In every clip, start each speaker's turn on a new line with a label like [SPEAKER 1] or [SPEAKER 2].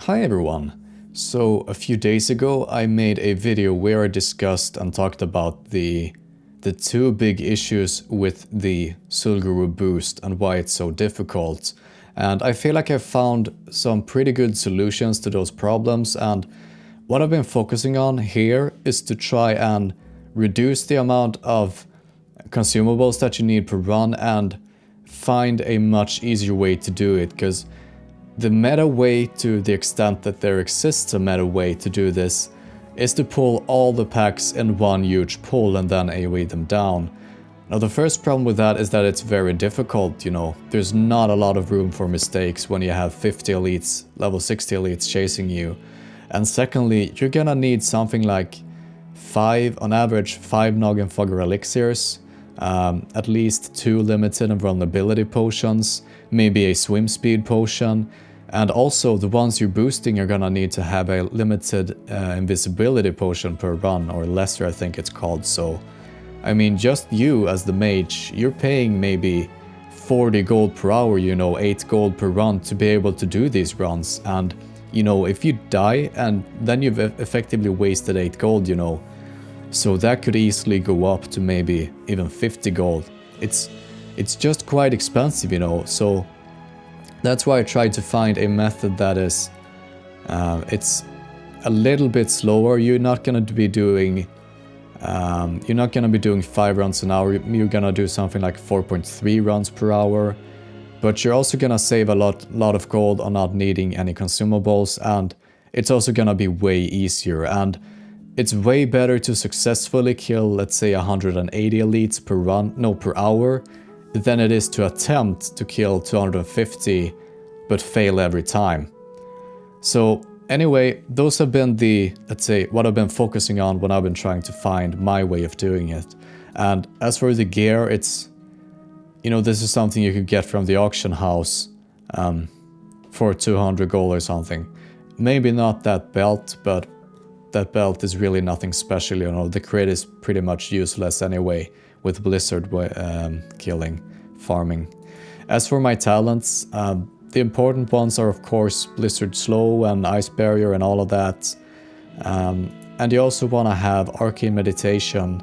[SPEAKER 1] Hi everyone! So a few days ago I made a video where I discussed and talked about the two big issues with the Sulguru boost and why it's so difficult. And I feel like I've found some pretty good solutions to those problems, and what I've been focusing on here is to try and reduce the amount of consumables that you need per run and find a much easier way to do it, because the meta way, to the extent that there exists a meta way to do this, is to pull all the packs in one huge pull and then AoE them down. Now the first problem with that is that it's very difficult, you know. There's not a lot of room for mistakes when you have 50 elites, level 60 elites chasing you. And secondly, you're gonna need something like on average 5 Noggenfogger elixirs, at least 2 limited invulnerability potions, maybe a swim speed potion, and also the ones you're boosting are gonna need to have a limited invisibility potion per run, or lesser I think it's called. So I mean, just you as the mage, you're paying maybe 40 gold per hour, you know, 8 gold per run to be able to do these runs. And you know, if you die and then you've effectively wasted 8 gold, you know, so that could easily go up to maybe even 50 gold. It's just quite expensive, you know. So that's why I tried to find a method that is it's a little bit slower. You're not gonna be doing 5 runs an hour. You're gonna do something like 4.3 runs per hour, but you're also gonna save a lot of gold on not needing any consumables, and it's also gonna be way easier. And it's way better to successfully kill, let's say, 180 elites per hour, than it is to attempt to kill 250 but fail every time. So anyway, those have been let's say, what I've been focusing on when I've been trying to find my way of doing it. And as for the gear, it's, you know, this is something you could get from the auction house for 200 gold or something. Maybe not that belt, but that belt is really nothing special, you know. The crit is pretty much useless anyway with Blizzard farming. As for my talents, the important ones are of course Blizzard Slow and Ice Barrier and all of that. And you also want to have Arcane Meditation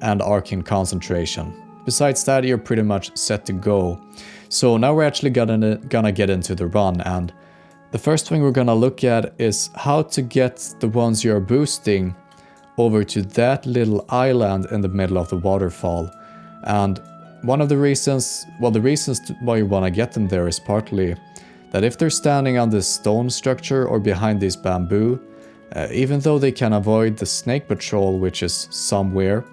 [SPEAKER 1] and Arcane Concentration. Besides that, you're pretty much set to go. So now we're actually gonna get into the run, and the first thing we're gonna look at is how to get the ones you're boosting over to that little island in the middle of the waterfall. And one of the reasons, why you wanna get them there is partly that if they're standing on this stone structure or behind this bamboo, even though they can avoid the snake patrol, which is somewhere,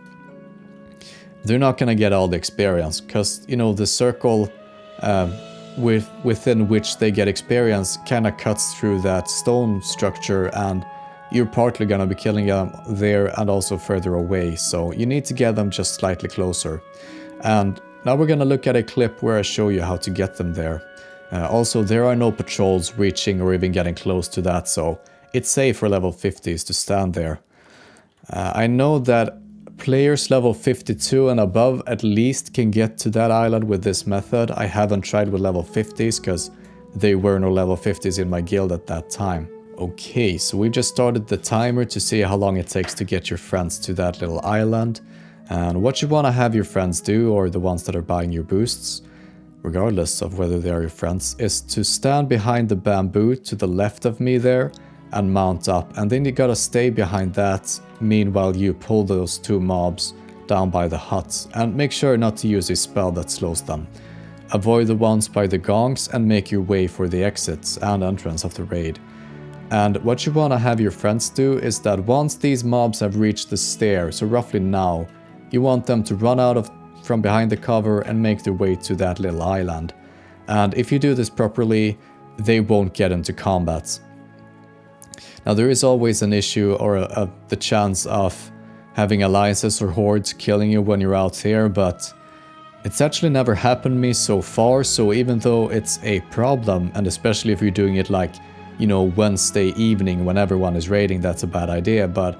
[SPEAKER 1] they're not gonna get all the experience, because, you know, the circle within which they get experience kind of cuts through that stone structure, and you're partly gonna be killing them there and also further away, so you need to get them just slightly closer. And now we're gonna look at a clip where I show you how to get them there. Also, there are no patrols reaching or even getting close to that, so it's safe for level 50s to stand there. I know that players level 52 and above at least can get to that island with this method. I haven't tried with level 50s because there were no level 50s in my guild at that time. Okay, so we just started the timer to see how long it takes to get your friends to that little island. And what you want to have your friends do, or the ones that are buying your boosts, regardless of whether they are your friends, is to stand behind the bamboo to the left of me there and mount up, and then you gotta stay behind that meanwhile you pull those 2 mobs down by the huts, and make sure not to use a spell that slows them. Avoid the ones by the gongs and make your way for the exits and entrance of the raid. And what you want to have your friends do is that once these mobs have reached the stair, so roughly now, you want them to run out from behind the cover and make their way to that little island. And if you do this properly, they won't get into combat. Now there is always an issue, or the chance of having alliances or hordes killing you when you're out here, but it's actually never happened to me so far. So even though it's a problem, and especially if you're doing it like, you know, Wednesday evening when everyone is raiding, that's a bad idea. But,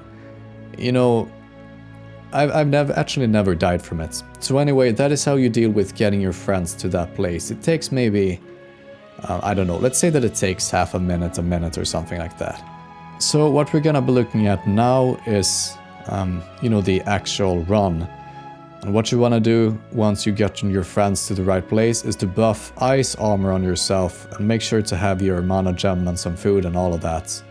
[SPEAKER 1] you know, I've never died from it. So anyway, that is how you deal with getting your friends to that place. It takes maybe I don't know, let's say that it takes half a minute or something like that. So what we're gonna be looking at now is, you know, the actual run. And what you want to do once you get your friends to the right place is to buff ice armor on yourself and make sure to have your mana gem and some food and all of that.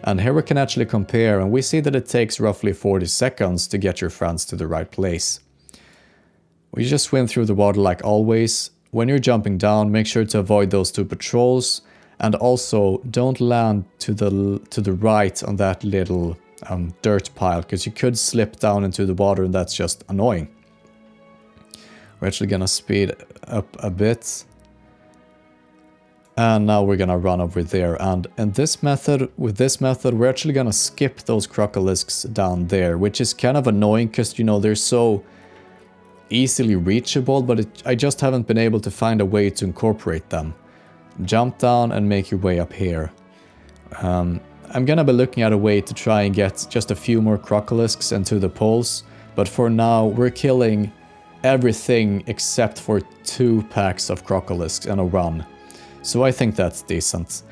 [SPEAKER 1] And here we can actually compare, and we see that it takes roughly 40 seconds to get your friends to the right place. We just swim through the water like always. When you're jumping down, make sure to avoid those two patrols, and also don't land to the right on that little dirt pile, because you could slip down into the water and that's just annoying. We're actually gonna speed up a bit. And now we're gonna run over there, and with this method, we're actually gonna skip those crocolisks down there, which is kind of annoying because, you know, they're so easily reachable, but I just haven't been able to find a way to incorporate them. Jump down and make your way up here. I'm gonna be looking at a way to try and get just a few more crocolisks into the poles, but for now we're killing everything except for 2 packs of crocolisks in a run. So I think that's decent.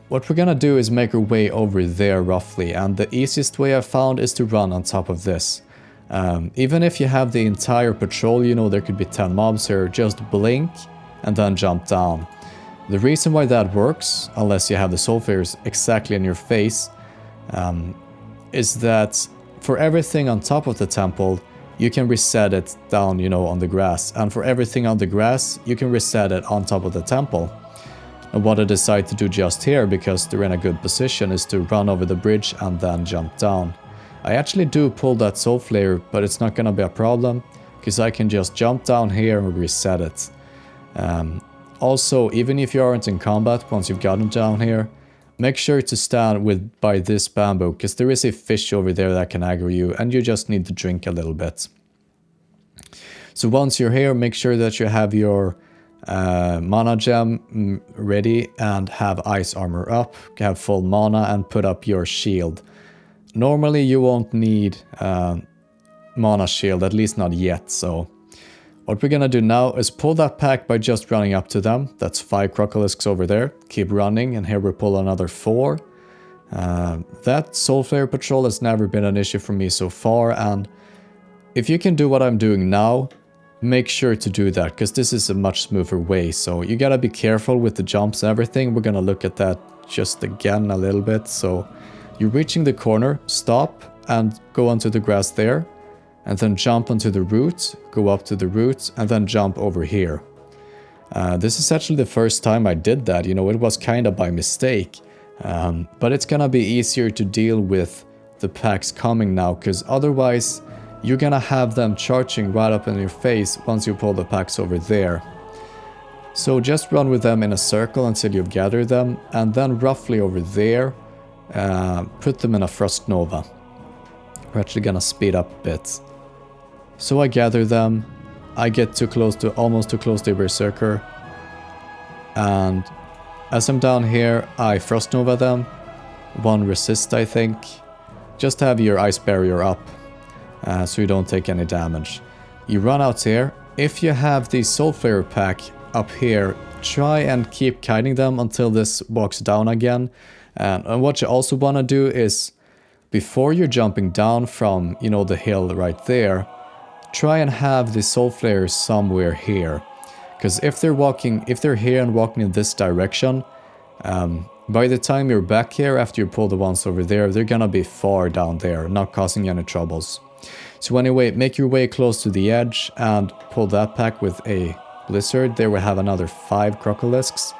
[SPEAKER 1] What we're gonna do is make our way over there roughly, and the easiest way I've found is to run on top of this. Even if you have the entire patrol, you know, there could be 10 mobs here, just blink and then jump down. The reason why that works, unless you have the soulflares exactly in your face, is that for everything on top of the temple, you can reset it down, you know, on the grass. And for everything on the grass, you can reset it on top of the temple. And what I decide to do just here, because they're in a good position, is to run over the bridge and then jump down. I actually do pull that soul flare, but it's not gonna be a problem, because I can just jump down here and reset it. Also, even if you aren't in combat, once you've gotten down here, make sure to stand by this bamboo, because there is a fish over there that can aggro you, and you just need to drink a little bit. So once you're here, make sure that you have your mana gem ready and have ice armor up, have full mana, and put up your shield. Normally you won't need mana shield, at least not yet, so what we're gonna do now is pull that pack by just running up to them. That's 5 crocolisks over there. Keep running, and here we pull another 4. That soul flare patrol has never been an issue for me so far, and if you can do what I'm doing now, make sure to do that, because this is a much smoother way. So you gotta be careful with the jumps and everything. We're gonna look at that just again a little bit. So you're reaching the corner, stop and go onto the grass there, and then jump onto the root, go up to the root, and then jump over here. This is actually the first time I did that, you know, it was kind of by mistake. But it's gonna be easier to deal with the packs coming now, because otherwise you're gonna have them charging right up in your face once you pull the packs over there. So just run with them in a circle until you've gathered them, and then roughly over there, put them in a Frost Nova. We're actually gonna speed up a bit. So I gather them, I get almost too close to a Berserker, and as I'm down here, I Frost Nova them, 1 resist I think. Just have your ice barrier up, so you don't take any damage. You run out here. If you have the Soul Flare pack up here, try and keep kiting them until this walks down again. And what you also want to do is, before you're jumping down from, you know, the hill right there, try and have the soul flares somewhere here. Because if they're here and walking in this direction, by the time you're back here after you pull the ones over there, they're gonna be far down there, not causing any troubles. So anyway, make your way close to the edge and pull that pack with a blizzard. There we have another 5 crocolisks.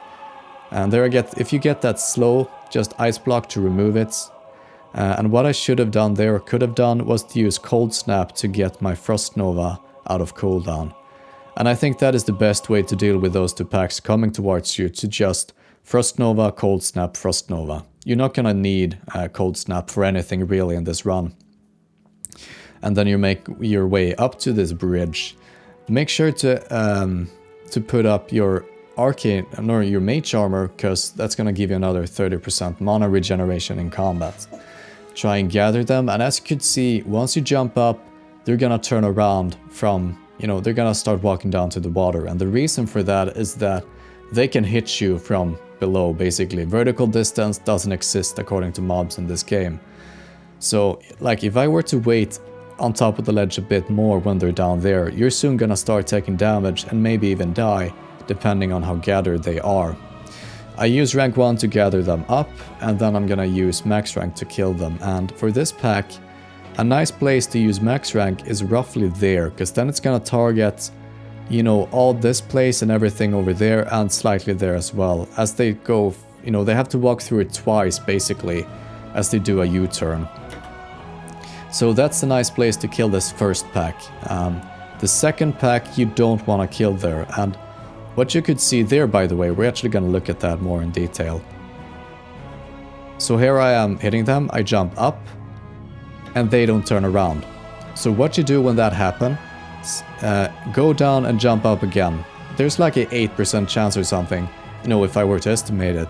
[SPEAKER 1] And there if you get that slow, just ice block to remove it. And what I should have done there, or could have done, was to use Cold Snap to get my Frost Nova out of cooldown. And I think that is the best way to deal with those 2 packs coming towards you, to just Frost Nova, Cold Snap, Frost Nova. You're not gonna need Cold Snap for anything really in this run. And then you make your way up to this bridge. Make sure to put up your arcane or your mage armor, because that's gonna give you another 30% mana regeneration in combat. Try and gather them, and as you could see, once you jump up, they're gonna turn around from, you know, they're gonna start walking down to the water. And the reason for that is that they can hit you from below, basically. Vertical distance doesn't exist according to mobs in this game. So, like, if I were to wait on top of the ledge a bit more when they're down there, you're soon gonna start taking damage and maybe even die, depending on how gathered they are. I use rank 1 to gather them up, and then I'm gonna use max rank to kill them. And for this pack, a nice place to use max rank is roughly there, because then it's gonna target, you know, all this place and everything over there, and slightly there as well. As they go, you know, they have to walk through it twice, basically, as they do a U-turn. So that's a nice place to kill this first pack. The second pack you don't want to kill there, and what you could see there, by the way, we're actually going to look at that more in detail. So here I am hitting them, I jump up, and they don't turn around. So what you do when that happens, go down and jump up again. There's like a 8% chance or something, you know, if I were to estimate it,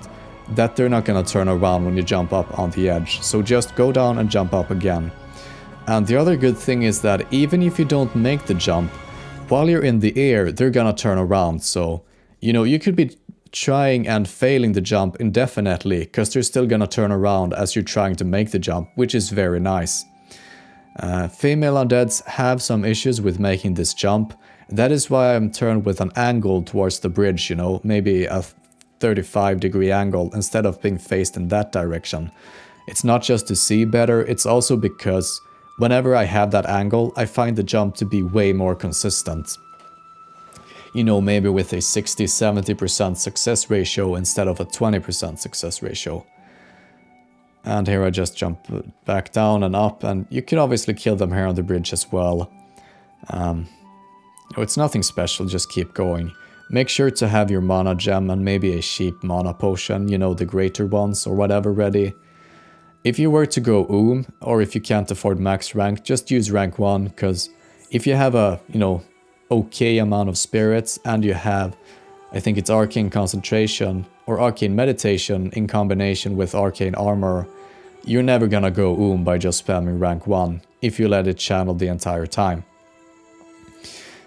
[SPEAKER 1] that they're not going to turn around when you jump up on the edge. So just go down and jump up again. And the other good thing is that even if you don't make the jump, while you're in the air, they're gonna turn around. So, you know, you could be trying and failing the jump indefinitely, because they're still gonna turn around as you're trying to make the jump, which is very nice. Female undeads have some issues with making this jump. That is why I'm turned with an angle towards the bridge, you know, maybe a 35-degree angle instead of being faced in that direction. It's not just to see better, it's also because whenever I have that angle, I find the jump to be way more consistent. You know, maybe with a 60-70% success ratio instead of a 20% success ratio. And here I just jump back down and up, and you can obviously kill them here on the bridge as well. It's nothing special, just keep going. Make sure to have your mana gem and maybe a sheep mana potion, you know, the greater ones or whatever ready. If you were to go or if you can't afford max rank, just use rank 1, because if you have a, you know, okay amount of spirits and you have, I think it's arcane concentration or arcane meditation in combination with arcane armor, you're never gonna go by just spamming rank 1 if you let it channel the entire time.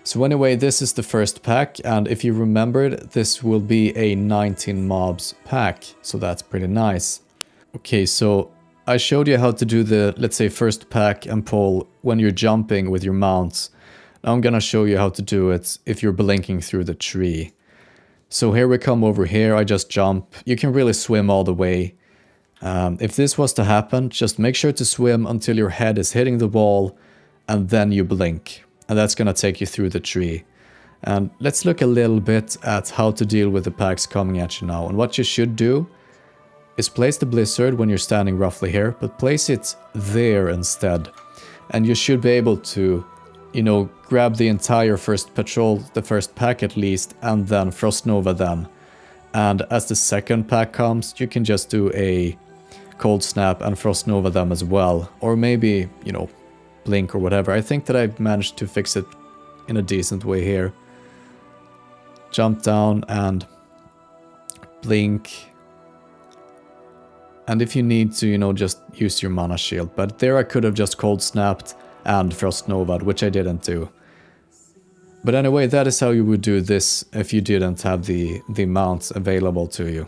[SPEAKER 1] So anyway, this is the first pack, and if you remembered, this will be a 19 mobs pack, so that's pretty nice. Okay, so I showed you how to do the, let's say, first pack and pull when you're jumping with your mounts. Now I'm gonna show you how to do it if you're blinking through the tree. So here we come over here, I just jump. You can really swim all the way. If this was to happen, just make sure to swim until your head is hitting the wall, and then you blink. And that's gonna take you through the tree. And let's look a little bit at how to deal with the packs coming at you now. And what you should do is place the blizzard when you're standing roughly here, but place it there instead. And you should be able to, you know, grab the entire first patrol, the first pack at least, and then frost nova them. And as the second pack comes, you can just do a cold snap and frost nova them as well. Or maybe, you know, blink or whatever. I think that I've managed to fix it in a decent way here. Jump down and blink. And if you need to, you know, just use your mana shield. But there I could have just cold snapped and frost nova'd, which I didn't do. But anyway, that is how you would do this if you didn't have the mounts available to you.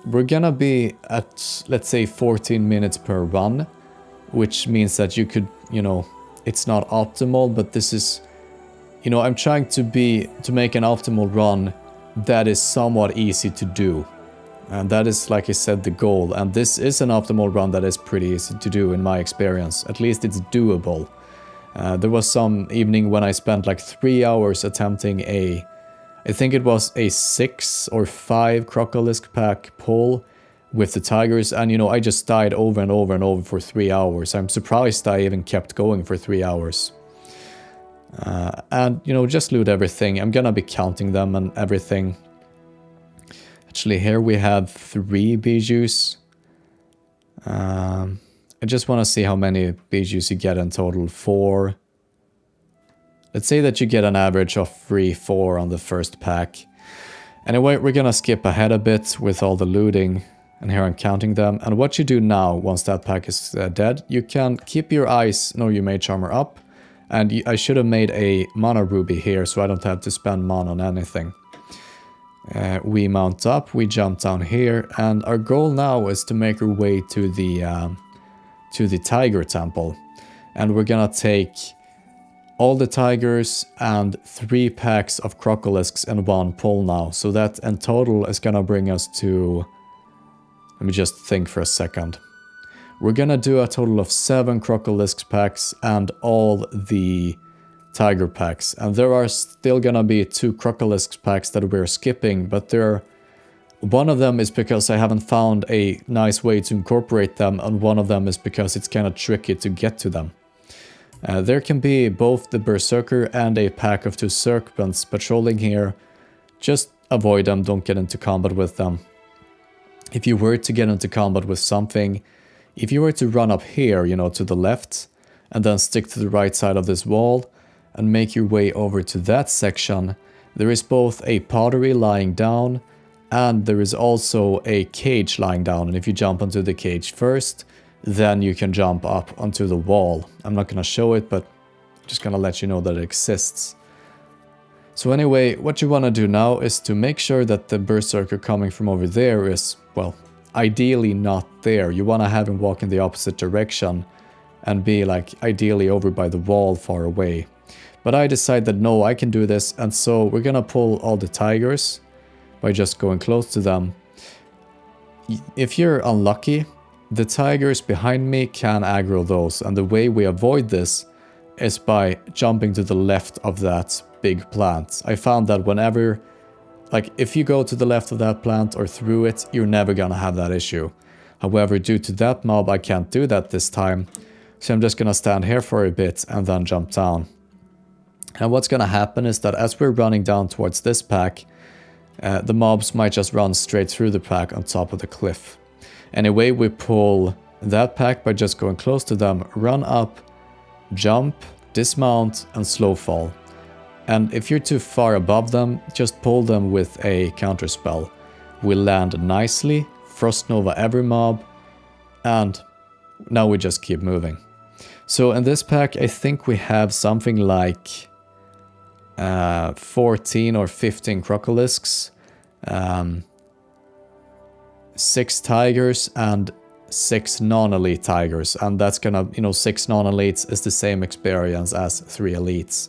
[SPEAKER 1] We're gonna be at, let's say, 14 minutes per run, which means that you could, you know, it's not optimal, but this is, you know, I'm trying to make an optimal run that is somewhat easy to do. And that is, like I said, the goal. And this is an optimal run that is pretty easy to do in my experience. At least it's doable. There was some evening when I spent like 3 hours attempting I think it was a 6 or 5 Crocolisk pack pull with the tigers. And, you know, I just died over and over and over for 3 hours. I'm surprised I even kept going for 3 hours. And, you know, just loot everything. I'm gonna be counting them and everything. Actually, here we have 3 bijous. I just want to see how many bijous you get in total. 4. Let's say that you get an average of 3-4 on the first pack. Anyway, we're gonna skip ahead a bit with all the looting. And here I'm counting them. And what you do now, once that pack is dead, you can keep your ice nor your mage armor up. And I should have made a mana ruby here so I don't have to spend mana on anything. We mount up, we jump down here, and our goal now is to make our way to the tiger temple. And we're gonna take all the tigers and 3 packs of crocolisks in one pull now. So that in total is gonna bring us to... Let me just think for a second. We're gonna do a total of 7 crocolisk packs and all the tiger packs. And there are still gonna be 2 crocolisk packs that we're skipping, but one of them is because I haven't found a nice way to incorporate them, and one of them is because it's kind of tricky to get to them. There can be both the Berserker and a pack of 2 serpents patrolling here. Just avoid them, don't get into combat with them. If you were to get into combat with something, if you were to run up here, you know, to the left, and then stick to the right side of this wall, and make your way over to that section, there is both a pottery lying down, and there is also a cage lying down, and if you jump onto the cage first, then you can jump up onto the wall. I'm not gonna show it, but I'm just gonna let you know that it exists. So anyway, what you wanna do now is to make sure that the Berserker coming from over there is, well, ideally not there. You wanna have him walk in the opposite direction and be like ideally over by the wall far away. But I decided no, I can do this, and so we're gonna pull all the tigers by just going close to them. If you're unlucky, the tigers behind me can aggro those, and the way we avoid this is by jumping to the left of that big plant. I found that whenever, like if you go to the left of that plant or through it, you're never gonna have that issue. However, due to that mob, I can't do that this time, so I'm just gonna stand here for a bit and then jump down. And what's gonna happen is that as we're running down towards this pack, the mobs might just run straight through the pack on top of the cliff. Anyway, we pull that pack by just going close to them, run up, jump, dismount, and slow fall. And if you're too far above them, just pull them with a counterspell. We land nicely, Frost Nova every mob, and now we just keep moving. So in this pack, I think we have something like 14 or 15 crocolisks, 6 tigers, and 6 non-elite tigers. And that's gonna, 6 non-elites is the same experience as 3 elites.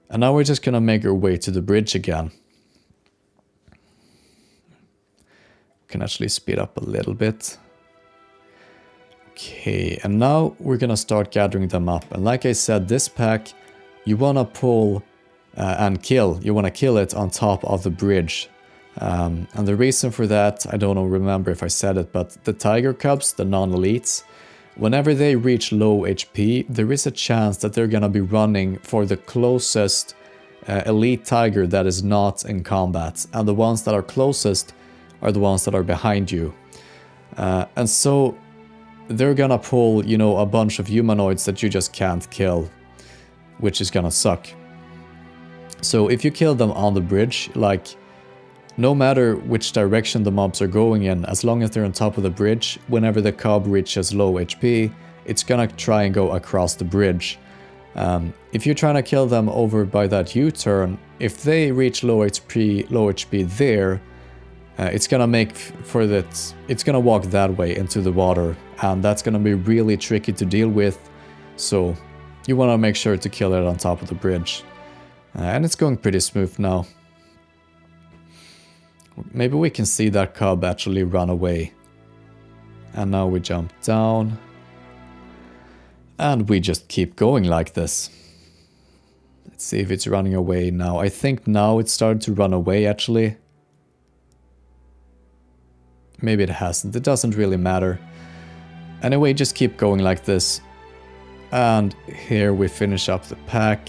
[SPEAKER 1] And now we're just gonna make our way to the bridge again. Can actually speed up a little bit. Okay, and now we're gonna start gathering them up. And like I said, this pack, you wanna pull and kill. You wanna kill it on top of the bridge. And the reason for that, I don't remember if I said it, but the tiger cubs, the non-elites, whenever they reach low HP, there is a chance that they're gonna be running for the closest elite tiger that is not in combat. And the ones that are closest are the ones that are behind you. And so they're gonna pull, a bunch of humanoids that you just can't kill, which is gonna suck. So if you kill them on the bridge, like, no matter which direction the mobs are going in, as long as they're on top of the bridge, whenever the cub reaches low HP, it's gonna try and go across the bridge. If you're trying to kill them over by that U-turn, if they reach low HP there, it's gonna it's gonna walk that way into the water, and that's gonna be really tricky to deal with. So you wanna make sure to kill it on top of the bridge. And it's going pretty smooth now. Maybe we can see that cub actually run away. And now we jump down. And we just keep going like this. Let's see if it's running away now. I think now it started to run away actually. Maybe it hasn't. It doesn't really matter. Anyway, just keep going like this. And here we finish up the pack.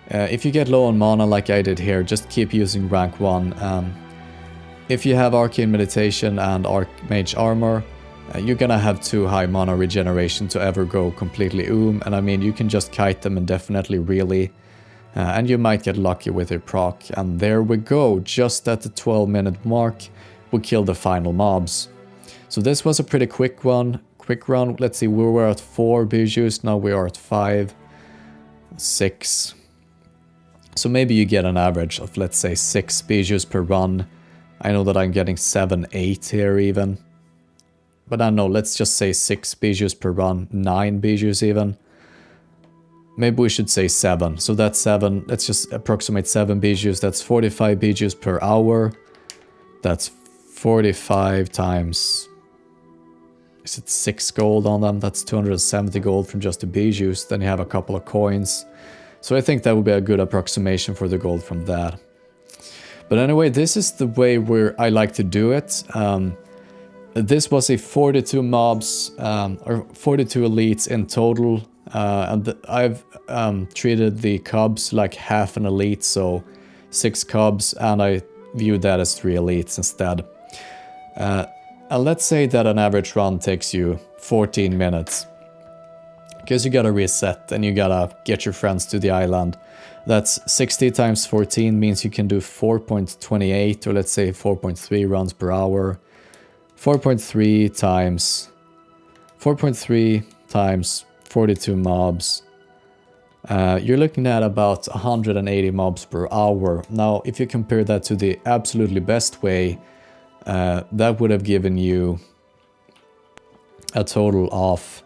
[SPEAKER 1] If you get low on mana like I did here, just keep using rank 1. If you have Arcane Meditation and Archmage Armor, you're gonna have too high mana regeneration to ever go completely and I mean, you can just kite them indefinitely really, and you might get lucky with your proc. And there we go, just at the 12-minute mark, we killed the final mobs. So this was a pretty quick run. Let's see, we were at 4 bijous, now we are at 5. 6. So maybe you get an average of, let's say, 6 bijous per run. I know that I'm getting 7, 8 here even. But I don't know, let's just say 6 bijous per run, 9 bijous even. Maybe we should say 7. So that's 7, let's just approximate 7 bijous. That's 45 bijous per hour. That's 45 times... Is it 6 gold on them? That's 270 gold from just the bijous. Then you have a couple of coins. So I think that would be a good approximation for the gold from that. But anyway, this is the way where I like to do it. This was a 42 mobs, or 42 elites in total. And I've treated the cubs like half an elite, so 6 cubs, and I view that as 3 elites instead. And let's say that an average run takes you 14 minutes. Because you gotta reset and you gotta get your friends to the island. That's 60 times 14 means you can do 4.28, or let's say 4.3 runs per hour. 4.3 times 42 mobs. You're looking at about 180 mobs per hour. Now, if you compare that to the absolutely best way, that would have given you a total of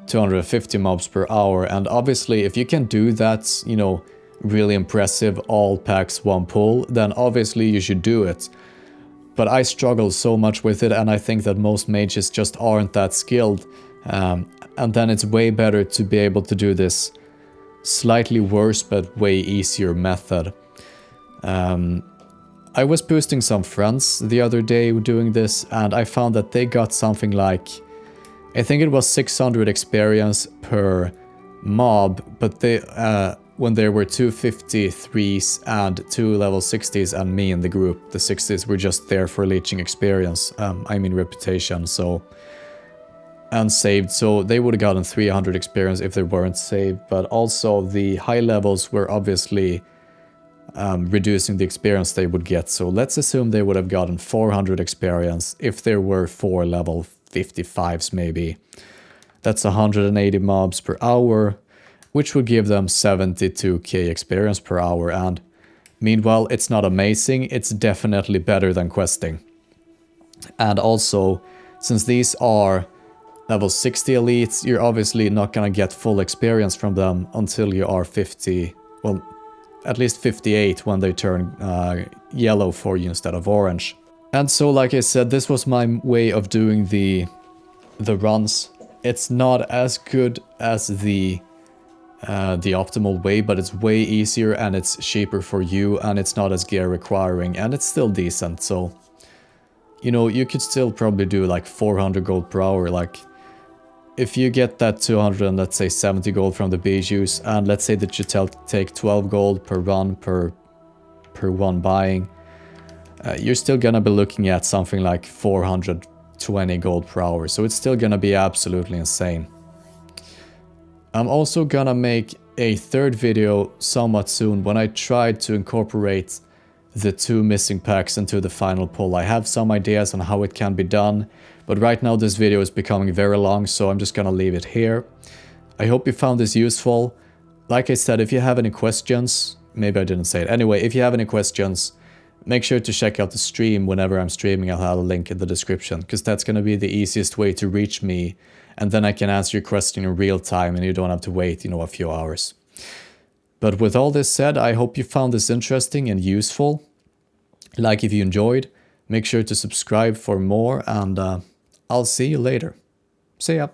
[SPEAKER 1] 250 mobs per hour. And obviously, if you can do that, you know, really impressive all packs one pull, then obviously you should do it. But I struggle so much with it, and I think that most mages just aren't that skilled. And then it's way better to be able to do this slightly worse but way easier method. I was boosting some friends the other day doing this, and I found that they got something like, I think it was 600 experience per mob, but they when there were 253s and 2 level 60s and me in the group. The 60s were just there for leeching experience, I mean reputation, so... and saved, so they would have gotten 300 experience if they weren't saved, but also the high levels were obviously reducing the experience they would get, so let's assume they would have gotten 400 experience if there were 4 level 55s maybe. That's 180 mobs per hour, which would give them 72k experience per hour, and meanwhile it's not amazing, it's definitely better than questing. And also, since these are level 60 elites, you're obviously not gonna get full experience from them until you are 50, well, at least 58 when they turn yellow for you instead of orange. And so, like I said, this was my way of doing the runs. It's not as good as the optimal way, but it's way easier and it's cheaper for you, and it's not as gear requiring, and it's still decent. So, you know, you could still probably do like 400 gold per hour. Like, if you get that 200 and let's say 70 gold from the bijous, and let's say that you take 12 gold per run per one buying, you're still gonna be looking at something like 420 gold per hour. So it's still gonna be absolutely insane. I'm also gonna make a third video somewhat soon when I try to incorporate the 2 missing packs into the final pull. I have some ideas on how it can be done, but right now this video is becoming very long, so I'm just gonna leave it here. I hope you found this useful. Like I said, if you have any questions, maybe I didn't say it. Anyway, if you have any questions, make sure to check out the stream whenever I'm streaming. I'll have a link in the description, because that's gonna be the easiest way to reach me, and then I can answer your question in real time and you don't have to wait, you know, a few hours. But with all this said, I hope you found this interesting and useful. Like if you enjoyed, make sure to subscribe for more, and I'll see you later. See ya.